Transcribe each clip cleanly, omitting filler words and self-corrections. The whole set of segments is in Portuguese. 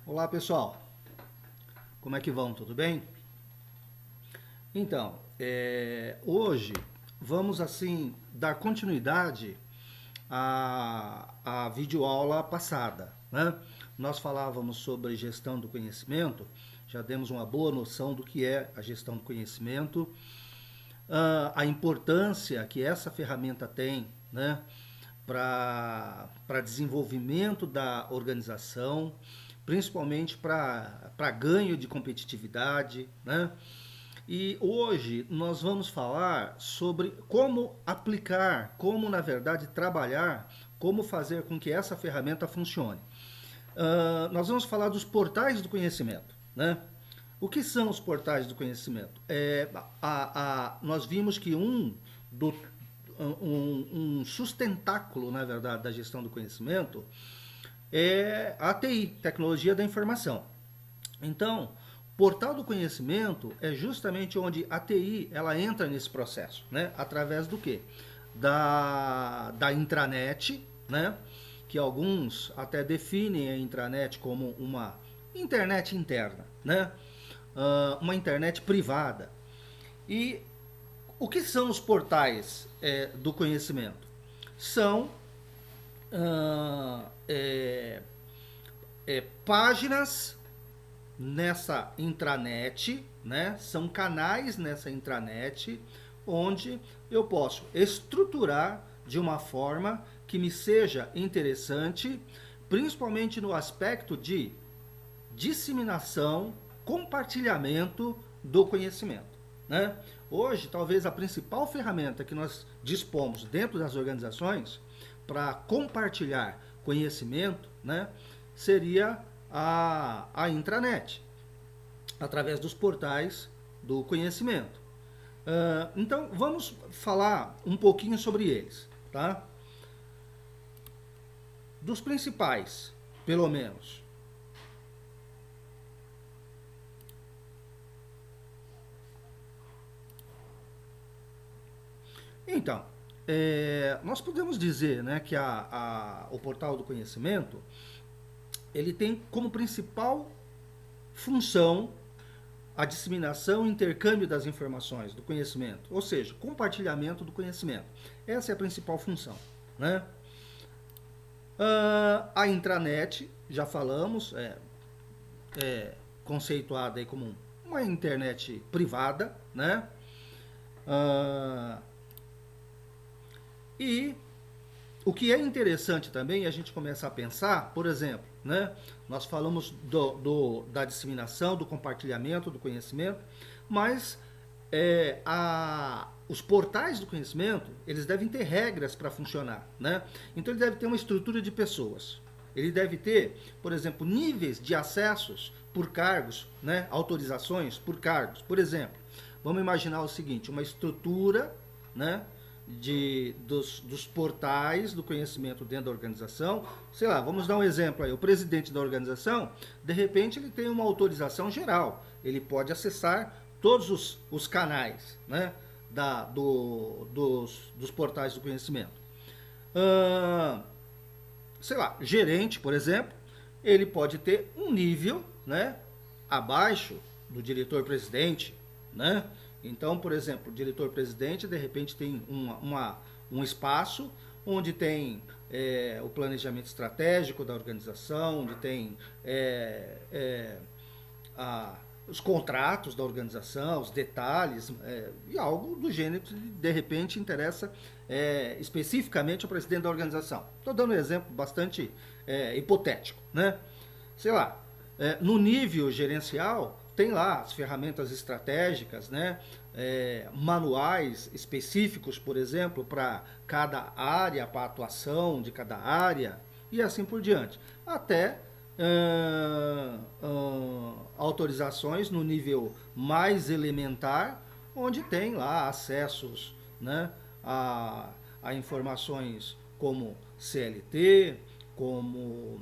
Olá pessoal, como é que vão? Tudo bem? Então, hoje vamos assim dar continuidade à videoaula passada, né? Nós falávamos sobre gestão do conhecimento, já demos uma boa noção do que é a gestão do conhecimento, a importância que essa ferramenta tem, né, para desenvolvimento da organização, principalmente para ganho de competitividade, né? E hoje nós vamos falar sobre como aplicar, como na verdade trabalhar, como fazer com que essa ferramenta funcione. Nós vamos falar dos portais do conhecimento, né? O que são os portais do conhecimento? Nós vimos que um sustentáculo, na verdade, da gestão do conhecimento é a TI, Tecnologia da Informação. Então, portal do conhecimento é justamente onde a TI ela entra nesse processo, né? Através do quê? Da intranet, né? Que alguns até definem a intranet como uma internet interna, né? Uma internet privada. E o que são os portais do conhecimento? São páginas nessa intranet, né? São canais nessa intranet onde eu posso estruturar de uma forma que me seja interessante, principalmente no aspecto de disseminação, compartilhamento do conhecimento, né? Hoje, talvez a principal ferramenta que nós dispomos dentro das organizações para compartilhar conhecimento, né, seria a intranet, através dos portais do conhecimento. Então, vamos falar um pouquinho sobre eles, tá? Dos principais, pelo menos. Então, nós podemos dizer, né, que o portal do conhecimento ele tem como principal função a disseminação e intercâmbio das informações, do conhecimento, ou seja, compartilhamento do conhecimento. Essa é a principal função, né? A intranet, já falamos, conceituada aí como uma internet privada, né? E o que é interessante também é a gente começar a pensar, por exemplo, né? Nós falamos da disseminação, do compartilhamento do conhecimento, mas os portais do conhecimento, eles devem ter regras para funcionar, né? Então ele deve ter uma estrutura de pessoas. Ele deve ter, por exemplo, níveis de acessos por cargos, né? Autorizações por cargos. Por exemplo, vamos imaginar o seguinte, uma estrutura, né, dos portais do conhecimento dentro da organização. Sei lá, vamos dar um exemplo aí. O presidente da organização, de repente, ele tem uma autorização geral. Ele pode acessar todos os canais, né, dos portais do conhecimento. Sei lá, gerente, por exemplo, ele pode ter um nível, né, abaixo do diretor-presidente, né? Então, por exemplo, o diretor-presidente, de repente, tem um espaço onde tem o planejamento estratégico da organização, onde tem os contratos da organização, os detalhes, e algo do gênero que, de repente, interessa especificamente ao presidente da organização. Estou dando um exemplo bastante hipotético, né? Sei lá, no nível gerencial, tem lá as ferramentas estratégicas, né? Manuais específicos, por exemplo, para cada área, para a atuação de cada área, e assim por diante. Até autorizações no nível mais elementar, onde tem lá acessos, né, a informações como CLT, como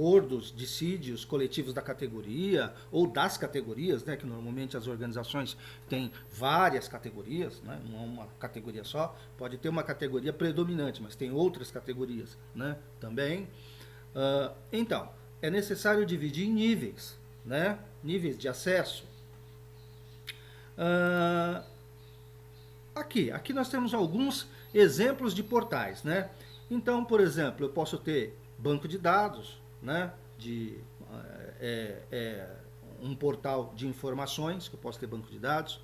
acordos, dissídios coletivos da categoria ou das categorias, né, que normalmente as organizações têm várias categorias, né, não é uma categoria só, pode ter uma categoria predominante, mas tem outras categorias, né, também. Então, é necessário dividir em níveis, né, níveis de acesso. Aqui nós temos alguns exemplos de portais, né? Então, por exemplo, eu posso ter banco de dados, né? Um portal de informações, que eu posso ter banco de dados.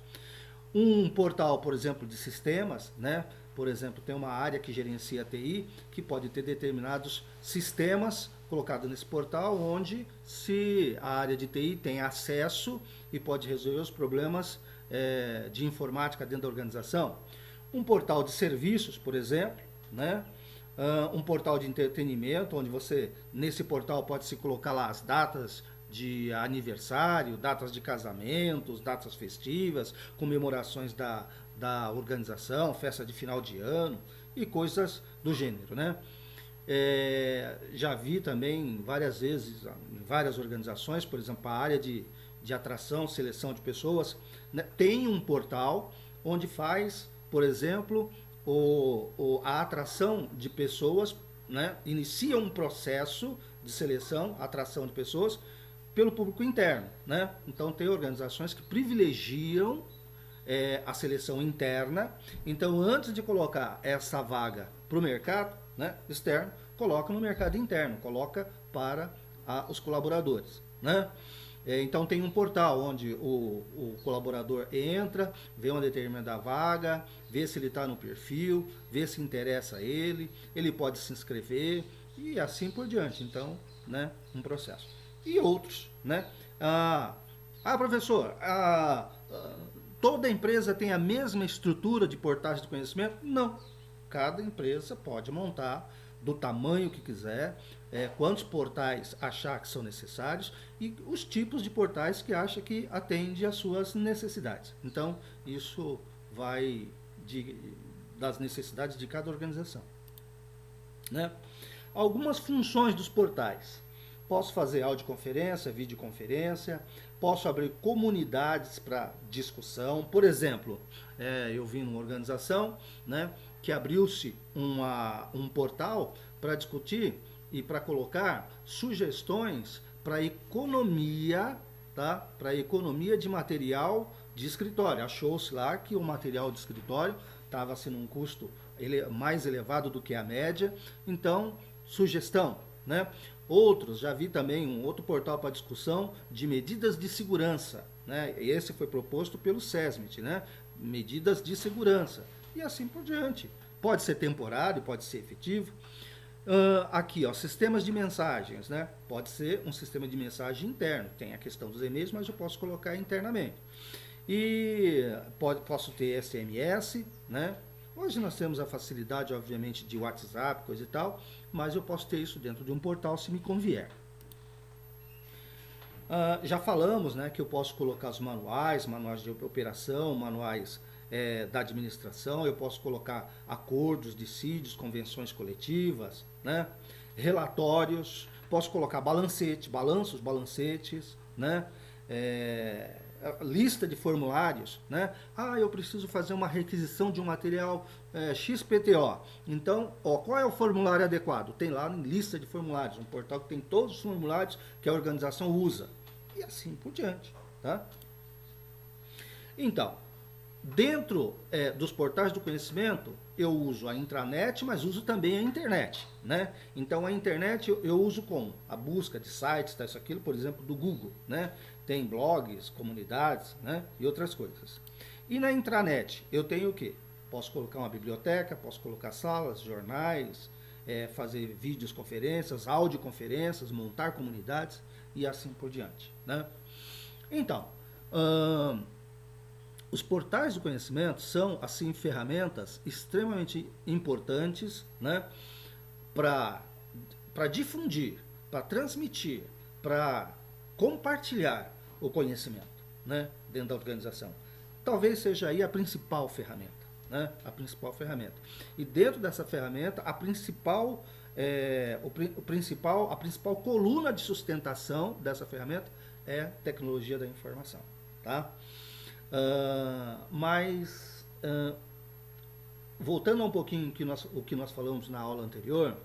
Um portal, por exemplo, de sistemas, né? Por exemplo, tem uma área que gerencia a TI, que pode ter determinados sistemas colocados nesse portal, onde se a área de TI tem acesso e pode resolver os problemas de informática dentro da organização. Um portal de serviços, por exemplo, né? Um portal de entretenimento, onde você, nesse portal, pode se colocar lá as datas de aniversário, datas de casamentos, datas festivas, comemorações da organização, festa de final de ano e coisas do gênero, né? Já vi também várias vezes em várias organizações, por exemplo, a área de atração, seleção de pessoas, né, tem um portal onde faz, por exemplo, a atração de pessoas, né, inicia um processo de seleção, atração de pessoas pelo público interno, né? Então tem organizações que privilegiam a seleção interna. Então, antes de colocar essa vaga para o mercado, né, externo, coloca no mercado interno, coloca para os colaboradores, né? Então tem um portal onde o colaborador entra, vê uma determinada vaga, vê se ele está no perfil, vê se interessa a ele, ele pode se inscrever e assim por diante. Então, né, um processo. E outros, né? Professor, toda empresa tem a mesma estrutura de portais de conhecimento? Não. Cada empresa pode montar do tamanho que quiser, quantos portais achar que são necessários e os tipos de portais que acha que atende às suas necessidades. Então, isso vai das necessidades de cada organização, né? Algumas funções dos portais. Posso fazer audioconferência, videoconferência, posso abrir comunidades para discussão. Por exemplo, eu vi numa organização, né, que abriu-se um portal para discutir e para colocar sugestões para economia, tá? Para economia de material de escritório. Achou-se lá que o material de escritório estava sendo um custo mais elevado do que a média. Então, sugestão, né? Outros, já vi também um outro portal para discussão de medidas de segurança, né? Esse foi proposto pelo SESMIT, né? Medidas de segurança e assim por diante. Pode ser temporário, pode ser efetivo. Aqui, ó, sistemas de mensagens, né? Pode ser um sistema de mensagem interno. Tem a questão dos e-mails, mas eu posso colocar internamente. E posso ter SMS, né? Hoje nós temos a facilidade, obviamente, de WhatsApp, coisa e tal, mas eu posso ter isso dentro de um portal se me convier. Já falamos, né, que eu posso colocar os manuais de operação, manuais da administração, eu posso colocar acordos, dissídios, convenções coletivas, né, relatórios, posso colocar balancetes, né, lista de formulários, né? Eu preciso fazer uma requisição de um material XPTO. Então, qual é o formulário adequado? Tem lá em lista de formulários, um portal que tem todos os formulários que a organização usa. E assim por diante, tá? Então, dentro dos portais do conhecimento, eu uso a intranet, mas uso também a internet, né? Então, a internet eu uso como? A busca de sites, tá, isso, aquilo, por exemplo, do Google, né? Tem blogs, comunidades, né? E outras coisas. E na intranet, eu tenho o quê? Posso colocar uma biblioteca, posso colocar salas, jornais, fazer vídeos, conferências, audioconferências, montar comunidades e assim por diante, né? Então, os portais do conhecimento são, assim, ferramentas extremamente importantes, né, para difundir, para transmitir, para compartilhar o conhecimento, né, dentro da organização. Talvez seja aí a principal ferramenta, né, a principal ferramenta. E dentro dessa ferramenta, a principal a principal coluna de sustentação dessa ferramenta é tecnologia da informação. Tá? Voltando um pouquinho o que nós falamos na aula anterior,